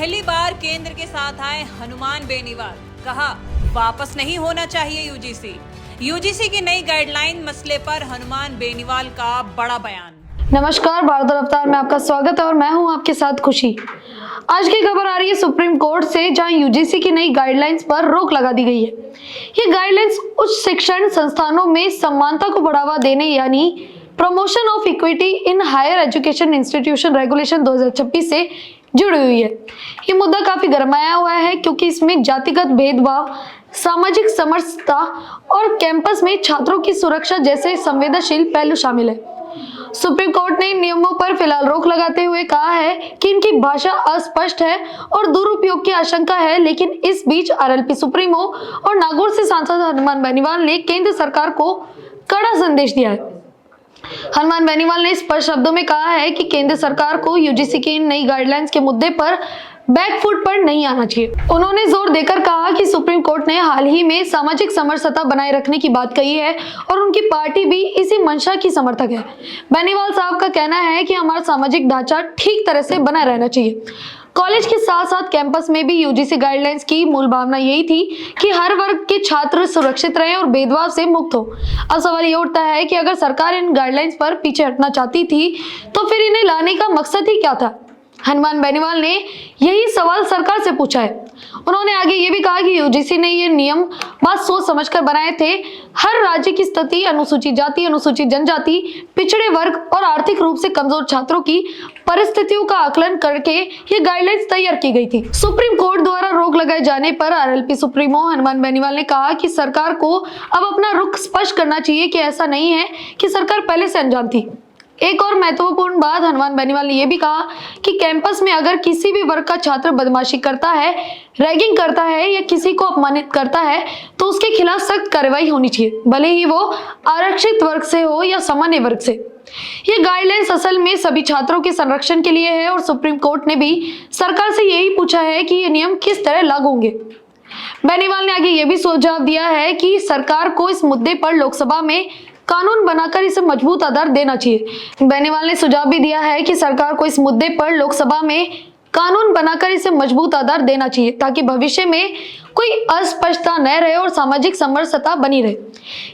पहली बार केंद्र के साथ आए हनुमान बेनीवाल, कहा वापस नहीं होना चाहिए यूजीसी की नई गाइडलाइन मसले पर हनुमान बेनीवाल का बड़ा बयान। नमस्कार, भारत रफ्तार में आपका स्वागत है और मैं हूं आपके साथ खुशी। आज की खबर आ रही है सुप्रीम कोर्ट से, जहां यूजीसी की नई गाइडलाइंस पर रोक लगा दी गई है। ये गाइडलाइंस उच्च शिक्षण संस्थानों में समानता को बढ़ावा देने यानी promotion of equity in higher education institution regulation 2026 से जुड़ी हुई है। ये मुद्दा काफी गरमाया हुआ है क्योंकि इसमें जातिगत भेदभाव, सामाजिक समरसता और कैंपस में छात्रों की सुरक्षा जैसे संवेदनशील पहलू शामिल है। सुप्रीम कोर्ट ने इन नियमों पर फिलहाल रोक लगाते हुए कहा है कि इनकी भाषा अस्पष्ट है और दुरुपयोग की आशंका है, लेकिन इस बीच आरएलपी सुप्रीमो और नागौर से सांसद हनुमान बेनीवाल ने केंद्र सरकार को कड़ा संदेश दिया है। हनुमान बेनीवाल ने स्पष्ट शब्दों में कहा है कि केंद्र सरकार को यूजीसी की इन नई गाइडलाइंस के मुद्दे पर बैकफुट पर नहीं आना चाहिए। उन्होंने जोर देकर कहा कि सुप्रीम कोर्ट ने हाल ही में सामाजिक समरसता बनाए रखने की बात कही है और उनकी पार्टी भी इसी मंशा की समर्थक है। बेनीवाल साहब का कहना है कि हमारा सामाजिक ढांचा ठीक तरह से बना रहना चाहिए। कॉलेज के साथ साथ कैंपस में भी यूजीसी गाइडलाइंस की मूल भावना यही थी कि हर वर्ग के छात्र सुरक्षित रहें और भेदभाव से मुक्त हो। अब सवाल ये उठता है कि अगर सरकार इन गाइडलाइंस पर पीछे हटना चाहती थी तो फिर इन्हें लाने का मकसद ही क्या था? हनुमान बेनीवाल ने यही सवाल सरकार से पूछा है। उन्होंने आगे ये भी कहा कि यूजीसी ने ये नियम बात सोच समझकर बनाए थे। हर राज्य की स्थिति, अनुसूचित जाति, अनुसूचित जनजाति, पिछड़े वर्ग और आर्थिक रूप से कमजोर छात्रों की परिस्थितियों का आकलन करके ये गाइडलाइंस तैयार की गई थी। सुप्रीम कोर्ट द्वारा रोक लगाए जाने पर आरएलपी सुप्रीमो हनुमान बेनीवाल ने कहा कि सरकार को अब अपना रुख स्पष्ट करना चाहिए कि ऐसा नहीं है कि सरकार पहले से अनजान थी। एक और महत्वपूर्ण बात हनुमान बेनीवाल ने यह भी कहा कि कैंपस में अगर किसी भी वर्ग का छात्र बदमाशी करता है, रैगिंग करता है या किसी को अपमानित करता है तो उसके खिलाफ सख्त कार्रवाई होनी चाहिए, भले ही वो आरक्षित वर्ग से हो या सामान्य वर्ग से। ये गाइडलाइंस असल में सभी छात्रों के संरक्षण के लिए है और सुप्रीम कोर्ट ने भी सरकार से यही पूछा है कि ये नियम किस तरह लागू होंगे। बेनीवाल ने आगे ये भी सुझाव दिया है कि सरकार को इस मुद्दे पर लोकसभा में कानून बनाकर इसे मजबूत आधार देना चाहिए। बेनीवाल ने सुझाव भी दिया है कि सरकार को इस मुद्दे पर लोकसभा में कानून बनाकर इसे मजबूत आधार देना चाहिए ताकि भविष्य में कोई अस्पष्टता न रहे और सामाजिक समरसता बनी रहे।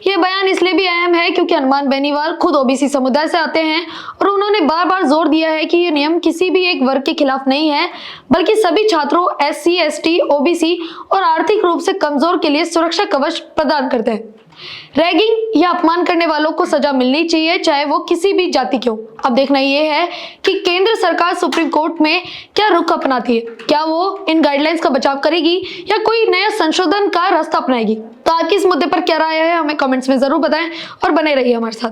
यह बयान इसलिए भी अहम है क्योंकि हनुमान बेनीवाल खुद ओबीसी समुदाय से आते हैं और उन्होंने बार बार जोर दिया है कि यह नियम किसी भी एक वर्ग के खिलाफ नहीं है, बल्कि सभी छात्रों, एससी, एसटी, ओबीसी और आर्थिक रूप से कमजोर के लिए सुरक्षा कवच प्रदान करते हैं। रैगिंग या अपमान करने वालों को सजा मिलनी चाहिए, चाहे वो किसी भी जाति के हो। अब देखना यह है कि केंद्र सरकार सुप्रीम कोर्ट में क्या रुख अपनाती है। क्या वो इन गाइडलाइंस का बचाव करेगी या कोई नया संशोधन का रास्ता अपनाएगी? तो आपकी इस मुद्दे पर क्या राय है, हमें कमेंट्स में जरूर बताएं और बने रहिए हमारे साथ।